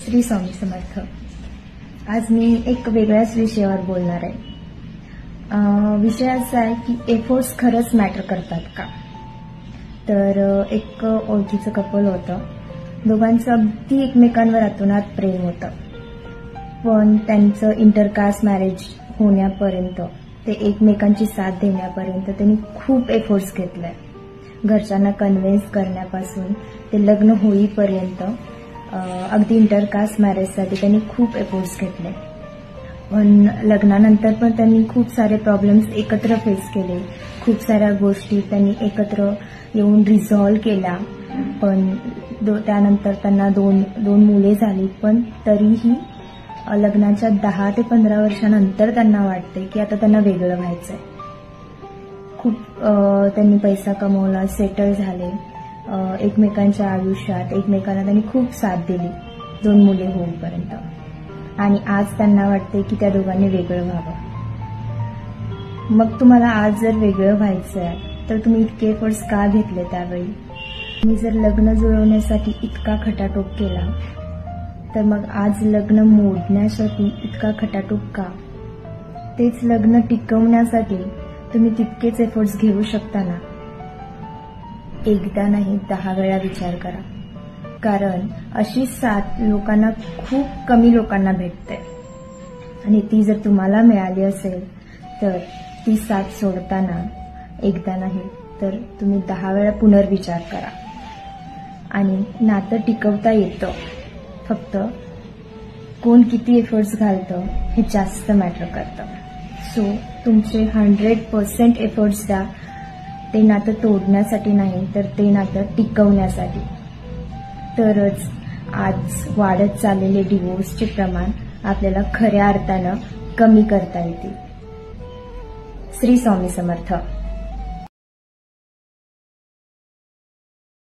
श्री स्वामी समर्थ। आज मी एक वेगळ्याच विषयावर बोलणार आहे। विषय असा आहे की एफर्ट्स खरंच मॅटर करतात का। तर एक ओळखीचं कपल होतं, दोघांचं अगदी एकमेकांवर अतोनात प्रेम होतं, पण त्यांचं इंटरकास्ट मॅरेज होण्यापर्यंत, ते एकमेकांची साथ देण्यापर्यंत त्यांनी खूप एफर्ट्स घेतले। घरच्यांना कन्व्हिन्स करण्यापासून ते लग्न होईपर्यंत अगदी इंटरकास्ट मॅरेजसाठी त्यांनी खूप एफर्ट्स घेतले। पण लग्नानंतर पण त्यांनी खूप सारे प्रॉब्लेम्स एकत्र फेस केले, खूप साऱ्या गोष्टी त्यांनी एकत्र येऊन रिझॉल्व्ह केल्या। पण त्यानंतर त्यांना दोन मुले झाली, पण तरीही लग्नाच्या 10 ते 15 वर्षानंतर त्यांना वाटते की आता त्यांना वेगळं व्हायचंय। खूप त्यांनी पैसा कमवला, सेटल झाले, एकमेकांच्या आयुष्यात एकमेकांना त्यांनी खूप साथ दिली 2 मुले होईपर्यंत, आणि आज त्यांना वाटते की त्या दोघांनी वेगळं व्हावं। मग तुम्हाला आज जर वेगळं व्हायचं आहे तर तुम्ही इतके एफर्ट्स का घेतले त्यावेळी? तुम्ही जर लग्न जुळवण्यासाठी इतका खटाटोप केला, तर मग आज लग्न मोडण्यासाठी इतका खटाटोप का? तेच लग्न टिकवण्यासाठी तुम्ही तितकेच एफर्ट्स घेऊ शकता ना। एकदा नाही 10 वेळा विचार करा, कारण अशी साथ लोकांना, खूप कमी लोकांना भेटते, आणि ती जर तुम्हाला मिळाली असेल तर ती साथ सोडताना एकदा नाही तर तुम्ही 10 वेळा पुनर्विचार करा। आणि नातं टिकवता येतं, फक्त कोण किती एफर्ट्स घालतं हे जास्त मॅटर करतं। सो तुमचे 100% एफर्ट्स द्या, ते नातं तोडण्यासाठी नाही तर ते नातं टिकवण्यासाठी। तरच आज वाढत चाललेले डिवोर्सचे प्रमाण आपल्याला खऱ्या अर्थानं कमी करता येतील। श्री स्वामी समर्थ।